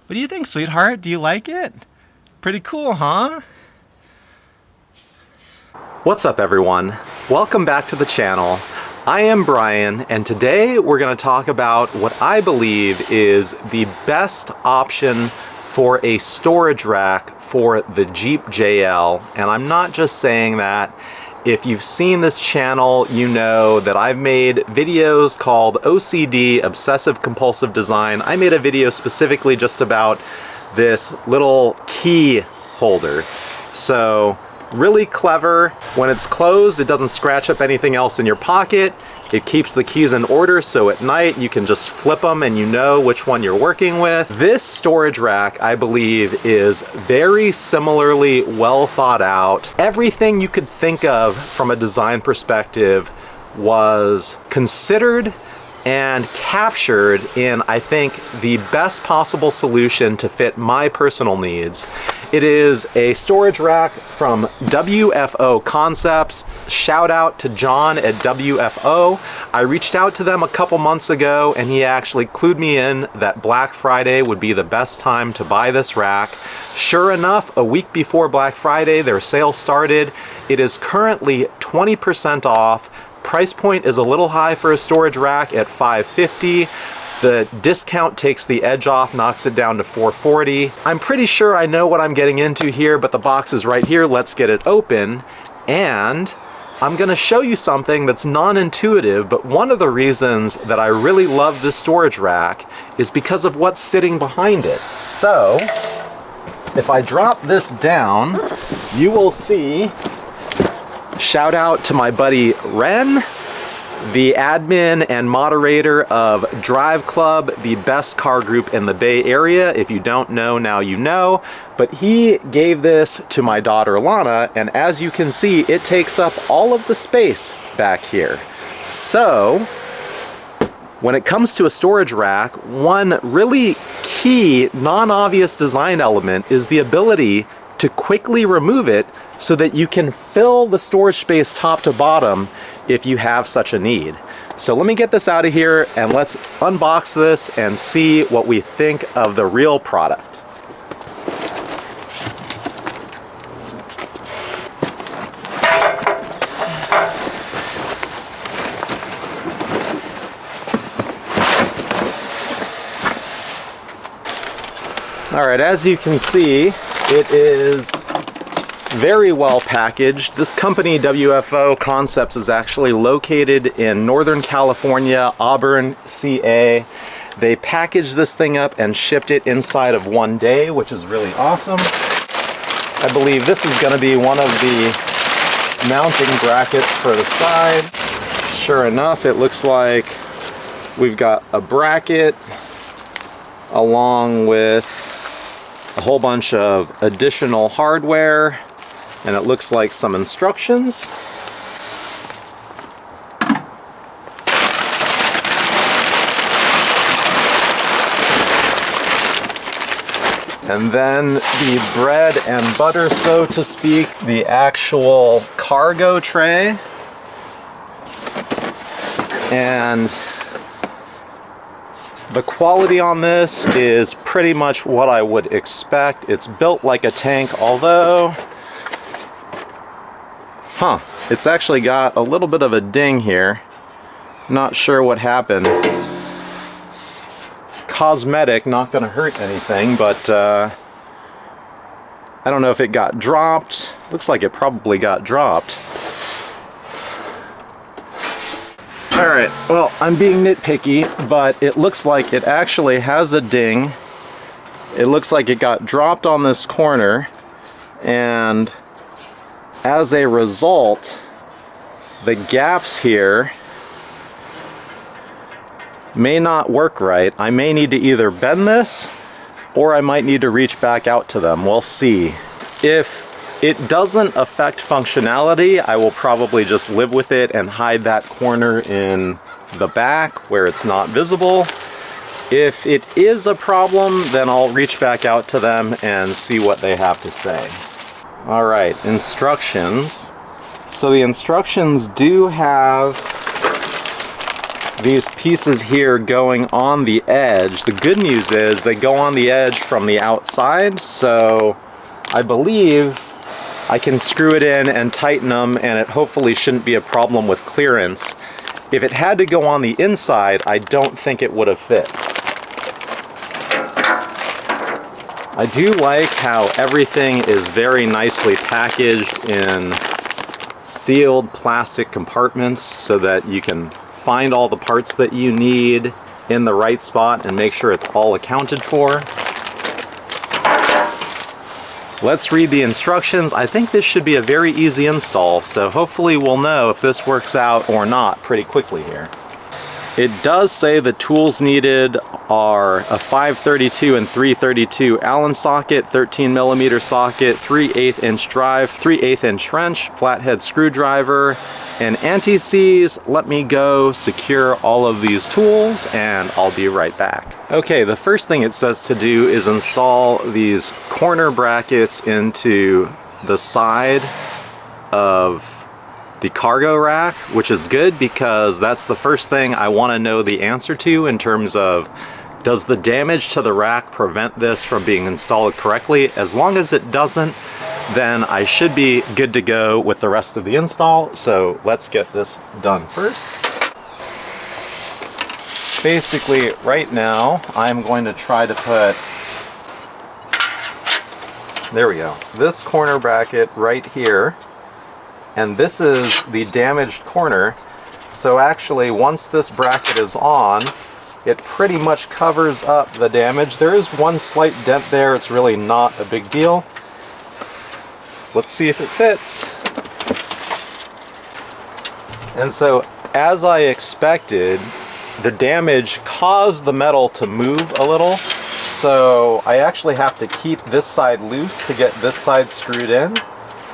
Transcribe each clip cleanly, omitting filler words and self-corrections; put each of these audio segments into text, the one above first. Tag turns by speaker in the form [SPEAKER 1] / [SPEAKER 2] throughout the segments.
[SPEAKER 1] What do you think, sweetheart? Do you like it? Pretty cool, huh? What's up, everyone? Welcome back to the channel. I am Brian, and today we're going to talk about what I believe is the best option for a storage rack for the Jeep JL. And I'm not just saying that. If you've seen this channel, you know that I've made videos called OCD, Obsessive Compulsive Design. I made a video specifically just about this little key holder. So, really clever. When it's closed, it doesn't scratch up anything else in your pocket. It keeps the keys in order, so at night you can just flip them and you know which one you're working with. This storage rack, I believe, is very similarly well thought out. Everything you could think of from a design perspective was considered and captured in, I think, the best possible solution to fit my personal needs. It is a storage rack from WFO Concepts. Shout out to John at WFO. I reached out to them a couple months ago and he actually clued me in that Black Friday would be the best time to buy this rack. Sure enough, a week before Black Friday, their sale started. It is currently 20% off. Price point is a little high for a storage rack at $550. The discount takes the edge off, knocks it down to $440. I'm pretty sure I know what I'm getting into here, but the box is right here. Let's get it open. And I'm gonna show you something that's non-intuitive, but one of the reasons that I really love this storage rack is because of what's sitting behind it. So, if I drop this down, you will see. Shout out to my buddy Ren, the admin and moderator of Drive Club, the best car group in the Bay Area. If you don't know, now you know. But he gave this to my daughter Lana, and as you can see, it takes up all of the space back here. So, when it comes to a storage rack, one really key, non-obvious design element is the ability to quickly remove it so that you can fill the storage space top to bottom if you have such a need. So let me get this out of here and let's unbox this and see what we think of the real product. All right, as you can see, it is very well packaged. This company, WFO Concepts, is actually located in Northern California, Auburn, CA. They packaged this thing up and shipped it inside of one day, which is really awesome. I believe this is going to be one of the mounting brackets for the side. Sure enough, it looks like we've got a bracket along with a whole bunch of additional hardware, and it looks like some instructions. And then the bread and butter, so to speak, the actual cargo tray. And the quality on this is pretty much what I would expect. It's built like a tank, although, it's actually got a little bit of a ding here. Not sure what happened. Cosmetic, not gonna hurt anything, but I don't know if it got dropped. Looks like it probably got dropped. Alright, well, I'm being nitpicky, but it looks like it actually has a ding. It looks like it got dropped on this corner, and as a result, the gaps here may not work right. I may need to either bend this, or I might need to reach back out to them. We'll see. If it doesn't affect functionality, I will probably just live with it and hide that corner in the back where it's not visible. If it is a problem, then I'll reach back out to them and see what they have to say. Alright, instructions. So the instructions do have these pieces here going on the edge. The good news is they go on the edge from the outside, so I believe I can screw it in and tighten them, and it hopefully shouldn't be a problem with clearance. If it had to go on the inside, I don't think it would have fit. I do like how everything is very nicely packaged in sealed plastic compartments so that you can find all the parts that you need in the right spot and make sure it's all accounted for. Let's read the instructions. I think this should be a very easy install, so hopefully we'll know if this works out or not pretty quickly here. It does say the tools needed are a 532 and 332 Allen socket, 13mm socket, 3/8 inch drive, 3/8 inch wrench, flathead screwdriver, and anti-seize. Let me go secure all of these tools and I'll be right back. Okay, the first thing it says to do is install these corner brackets into the side of the cargo rack, which is good because that's the first thing I want to know the answer to in terms of, does the damage to the rack prevent this from being installed correctly? As long as it doesn't, then I should be good to go with the rest of the install. So let's get this done first. Basically, right now, I'm going to try to put, there we go, this corner bracket right here. And this is the damaged corner. So actually, once this bracket is on, it pretty much covers up the damage. There is one slight dent there. It's really not a big deal. Let's see if it fits. And so, as I expected, the damage caused the metal to move a little. So I actually have to keep this side loose to get this side screwed in.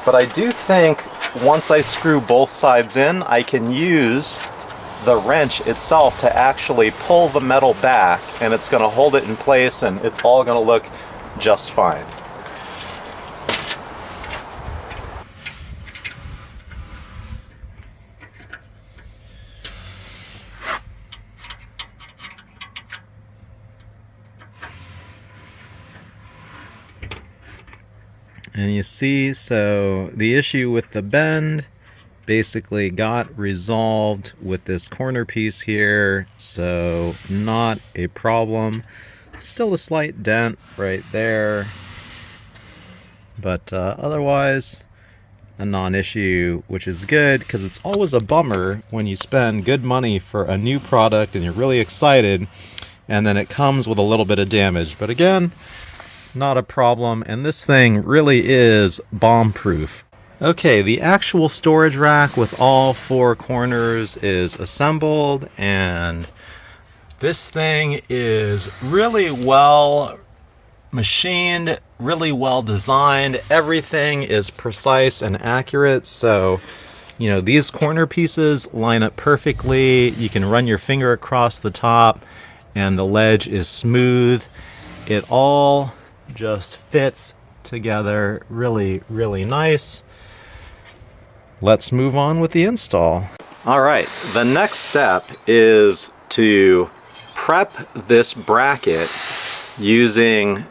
[SPEAKER 1] But I do think once I screw both sides in, I can use the wrench itself to actually pull the metal back, and it's going to hold it in place, and it's all going to look just fine. And you see, so the issue with the bend basically got resolved with this corner piece here, so not a problem. Still a slight dent right there, but otherwise a non-issue, which is good because it's always a bummer when you spend good money for a new product and you're really excited and then it comes with a little bit of damage. But again, not a problem, and this thing really is bomb-proof. Okay, the actual storage rack with all four corners is assembled, and this thing is really well machined, really well designed. Everything is precise and accurate, so you know, these corner pieces line up perfectly. You can run your finger across the top and the ledge is smooth. It all just fits together really, really nice. Let's move on with the install. All right, the next step is to prep this bracket using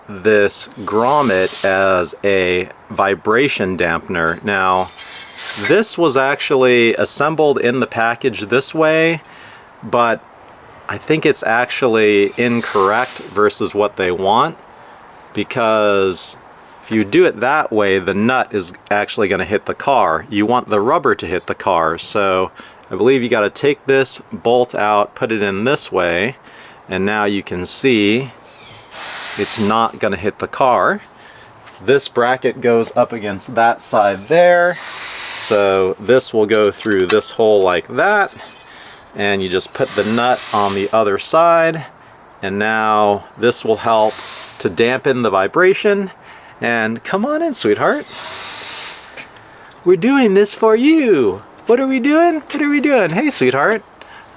[SPEAKER 1] this grommet as a vibration dampener. Now, this was actually assembled in the package this way, but I think it's actually incorrect versus what they want, because if you do it that way, the nut is actually going to hit the car. You want the rubber to hit the car, so I believe you got to take this bolt out, put it in this way, and now you can see it's not going to hit the car. This bracket goes up against that side there, so this will go through this hole like that, and you just put the nut on the other side, and now this will help to dampen the vibration. And come on in, sweetheart. We're doing this for you. What are we doing? What are we doing? Hey, sweetheart.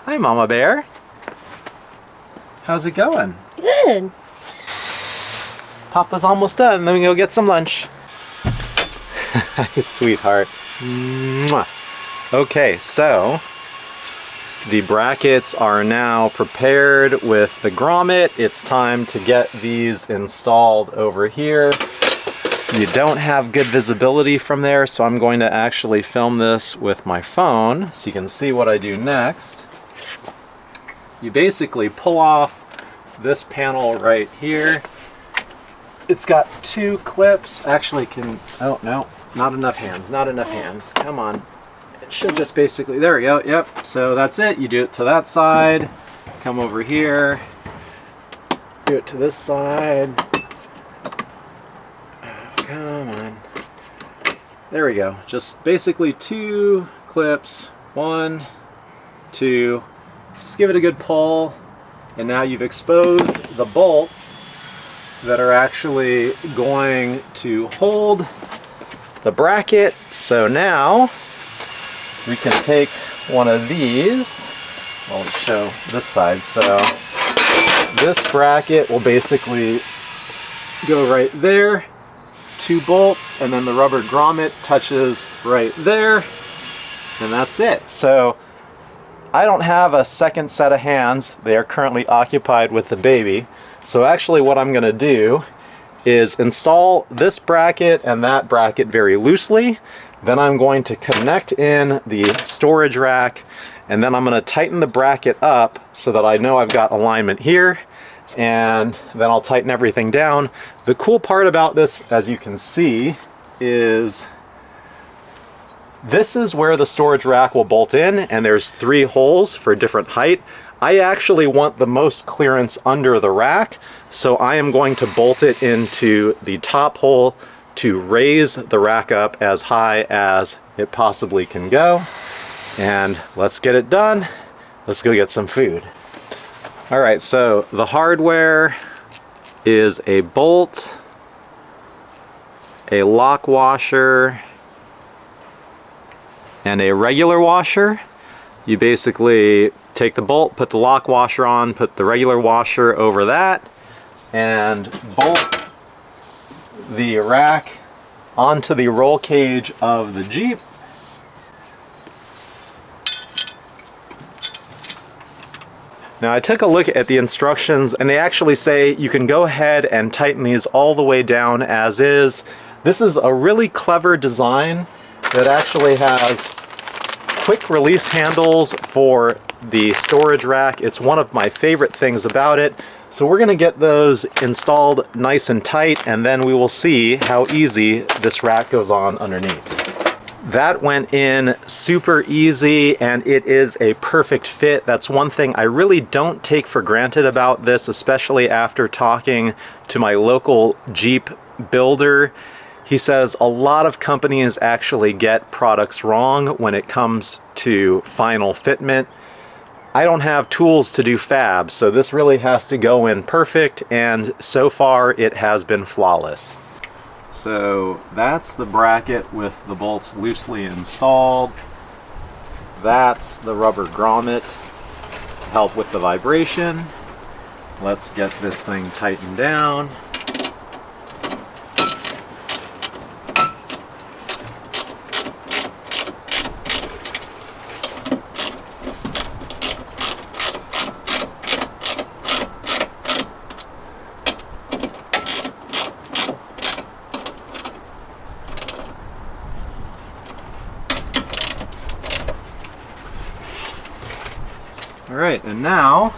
[SPEAKER 1] Hi, Mama Bear. How's it going?
[SPEAKER 2] Good.
[SPEAKER 1] Papa's almost done. Let me go get some lunch. Hi, sweetheart. Mwah. Okay, so The brackets are now prepared with the grommet. It's time to get these installed over here. You don't have good visibility from there, so I'm going to actually film this with my phone so you can see what I do next. You basically pull off this panel right here. It's got 2 clips. Actually oh no, not enough hands, not enough hands. Come on. It should just basically, there we go, yep. So that's it. You do it to that side, come over here, do it to this side. Come on. There we go. Just basically 2 clips. 1, 2. Just give it a good pull. And now you've exposed the bolts that are actually going to hold the bracket. So now we can take one of these. I'll show this side. So this bracket will basically go right there. 2 bolts, and then the rubber grommet touches right there, and that's it. So I don't have a second set of hands. They are currently occupied with the baby. So actually what I'm going to do is install this bracket and that bracket very loosely. Then I'm going to connect in the storage rack, and then I'm going to tighten the bracket up so that I know I've got alignment here, and then I'll tighten everything down. The cool part about this, as you can see, is this is where the storage rack will bolt in, and there's 3 holes for different height. I actually want the most clearance under the rack, so I am going to bolt it into the top hole to raise the rack up as high as it possibly can go. And let's get it done. Let's go get some food. All right, so the hardware is a bolt, a lock washer, and a regular washer. You basically take the bolt, put the lock washer on, put the regular washer over that, and bolt the rack onto the roll cage of the Jeep. Now I took a look at the instructions, and they actually say you can go ahead and tighten these all the way down as is. This is a really clever design that actually has quick release handles for the storage rack. It's one of my favorite things about it. So we're going to get those installed nice and tight, and then we will see how easy this rack goes on underneath. That went in super easy, and it is a perfect fit. That's one thing I really don't take for granted about this, especially after talking to my local Jeep builder. He says a lot of companies actually get products wrong when it comes to final fitment. I don't have tools to do fab, so this really has to go in perfect, and so far it has been flawless. So that's the bracket with the bolts loosely installed. That's the rubber grommet to help with the vibration. Let's get this thing tightened down. Alright, and now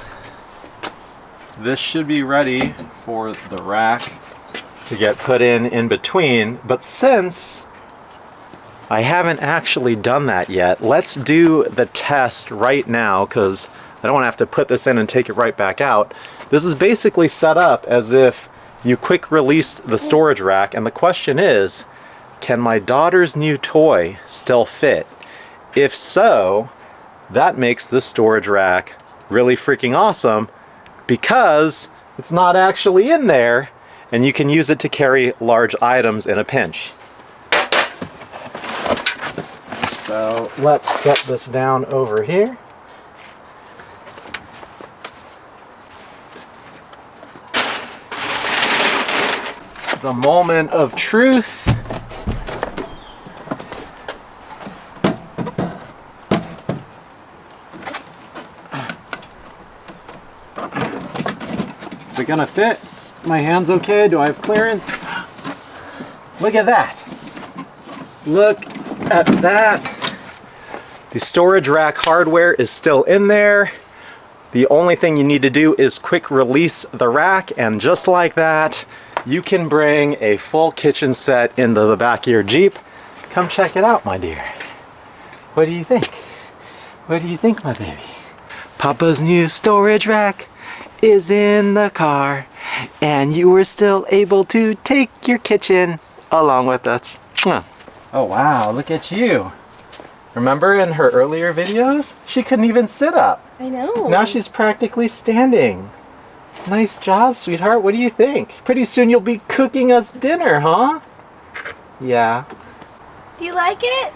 [SPEAKER 1] this should be ready for the rack to get put in between, but since I haven't actually done that yet, let's do the test right now, because I don't want to have to put this in and take it right back out. This is basically set up as if you quick released the storage rack, and the question is, can my daughter's new toy still fit? If so, that makes this storage rack really freaking awesome, because it's not actually in there, and you can use it to carry large items in a pinch. So let's set this down over here. The moment of truth. gonna fit? My hand's okay? Do I have clearance? Look at that. Look at that. The storage rack hardware is still in there. The only thing you need to do is quick release the rack, and just like that, you can bring a full kitchen set into the back of your Jeep. Come check it out, my dear. What do you think? What do you think, my baby? Papa's new storage rack is in the car, and you were still able to take your kitchen along with us. Oh wow, look at you. Remember in her earlier videos? She couldn't even sit up.
[SPEAKER 2] I know.
[SPEAKER 1] Now she's practically standing. Nice job, sweetheart. What do you think? Pretty soon you'll be cooking us dinner, huh? Yeah.
[SPEAKER 2] Do you like it?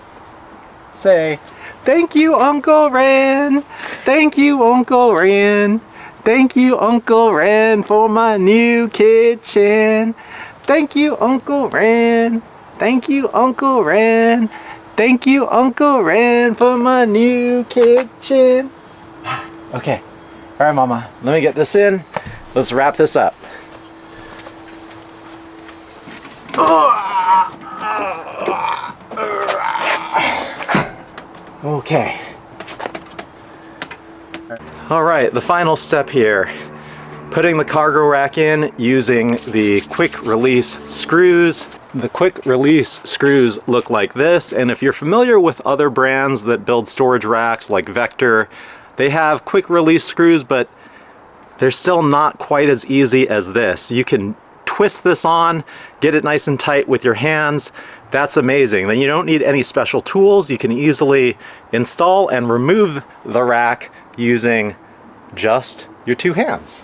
[SPEAKER 1] Say, thank you, Uncle Ren. Thank you, Uncle Ren. Thank you, Uncle Ren, for my new kitchen. Thank you, Uncle Ren. Thank you, Uncle Ren. Thank you, Uncle Ren, for my new kitchen. Okay. All right, Mama. Let me get this in. Let's wrap this up. Okay. All right, the final step here. Putting the cargo rack in using the quick release screws. The quick release screws look like this, and if you're familiar with other brands that build storage racks like Vector, they have quick release screws, but they're still not quite as easy as this. You can twist this on, get it nice and tight with your hands. That's amazing. Then you don't need any special tools. You can easily install and remove the rack using just your two hands.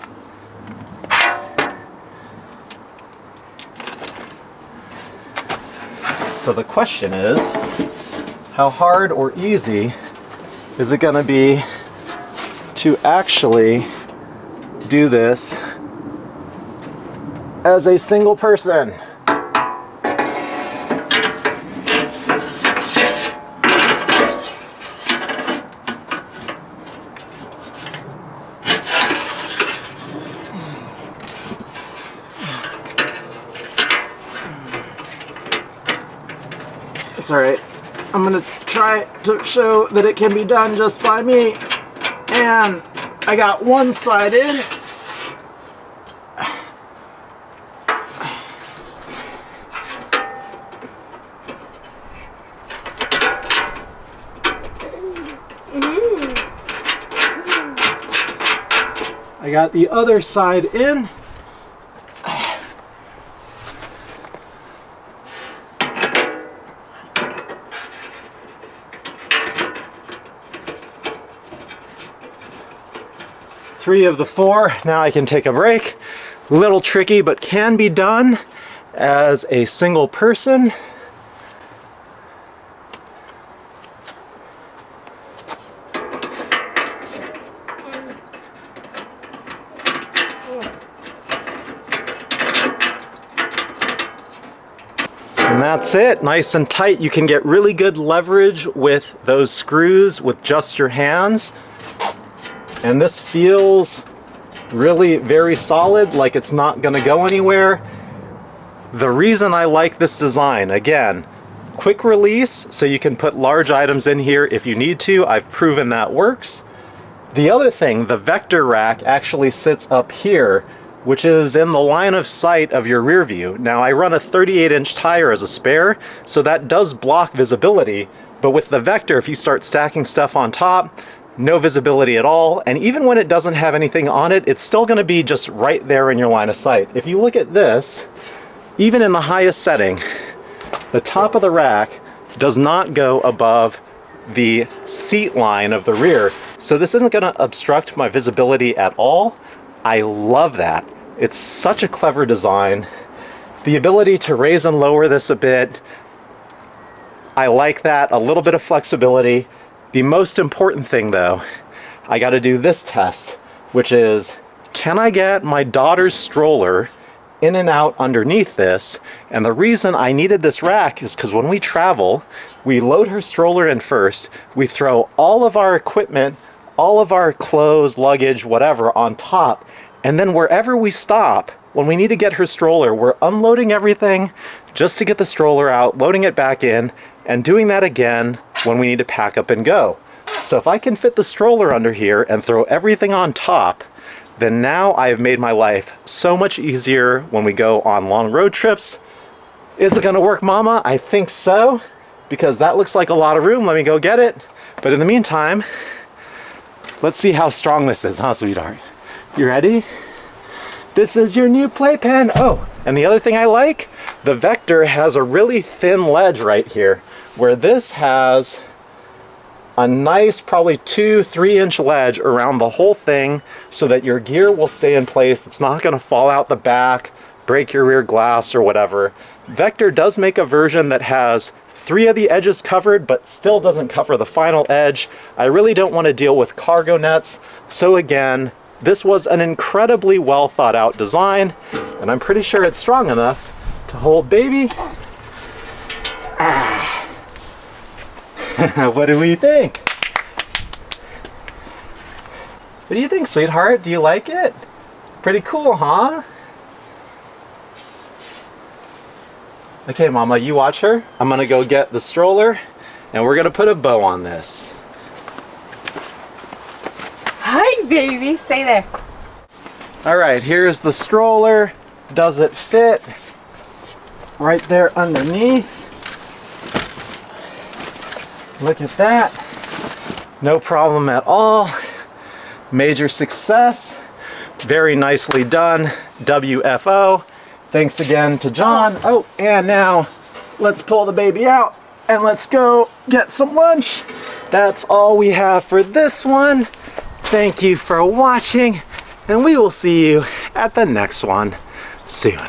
[SPEAKER 1] So the question is, how hard or easy is it going to be to actually do this as a single person? It's all right. I'm gonna try to show that it can be done just by me. And I got one-sided. I got the other side in. Three of the four. Now I can take a break. Little tricky, but can be done as a single person. And that's it, nice and tight. You can get really good leverage with those screws with just your hands. And this feels really very solid, like it's not gonna go anywhere. The reason I like this design, again, quick release, so you can put large items in here if you need to. I've proven that works. The other thing, the Vector rack actually sits up here, which is in the line of sight of your rear view. Now I run a 38-inch tire as a spare, so that does block visibility, but with the Vector, if you start stacking stuff on top, no visibility at all, and even when it doesn't have anything on it, it's still gonna be just right there in your line of sight. If you look at this, even in the highest setting, the top of the rack does not go above the seat line of the rear, so this isn't gonna obstruct my visibility at all. I love that. It's such a clever design. The ability to raise and lower this a bit, I like that, a little bit of flexibility. The most important thing though, I gotta do this test, which is, can I get my daughter's stroller in and out underneath this? And the reason I needed this rack is because when we travel, we load her stroller in first, we throw all of our equipment, all of our clothes, luggage, whatever on top, And then wherever we stop, when we need to get her stroller, we're unloading everything just to get the stroller out, loading it back in, and doing that again when we need to pack up and go. So if I can fit the stroller under here and throw everything on top, then now I have made my life so much easier when we go on long road trips. Is it gonna work, Mama? I think so, because that looks like a lot of room. Let me go get it. But in the meantime, let's see how strong this is, huh, sweetheart? You ready? This is your new playpen. Oh, and the other thing I like, the Vector has a really thin ledge right here, where this has a nice, probably 2-3 inch ledge around the whole thing so that your gear will stay in place. It's not gonna fall out the back, break your rear glass or whatever. Vector does make a version that has 3 of the edges covered, but still doesn't cover the final edge. I really don't want to deal with cargo nets. So again, this was an incredibly well thought out design, and I'm pretty sure it's strong enough to hold baby. What do we think? What do you think, sweetheart? Do you like it? Pretty cool, huh? Okay, Mama, you watch her. I'm gonna go get the stroller, and we're gonna put a bow on this.
[SPEAKER 2] Hi, baby. Stay there.
[SPEAKER 1] All right, here's the stroller. Does it fit? Right there underneath. Look at that. No problem at all. Major success. Very nicely done. WFO. Thanks again to John. Oh, and now let's pull the baby out and let's go get some lunch. That's all we have for this one. Thank you for watching, and we will see you at the next one soon.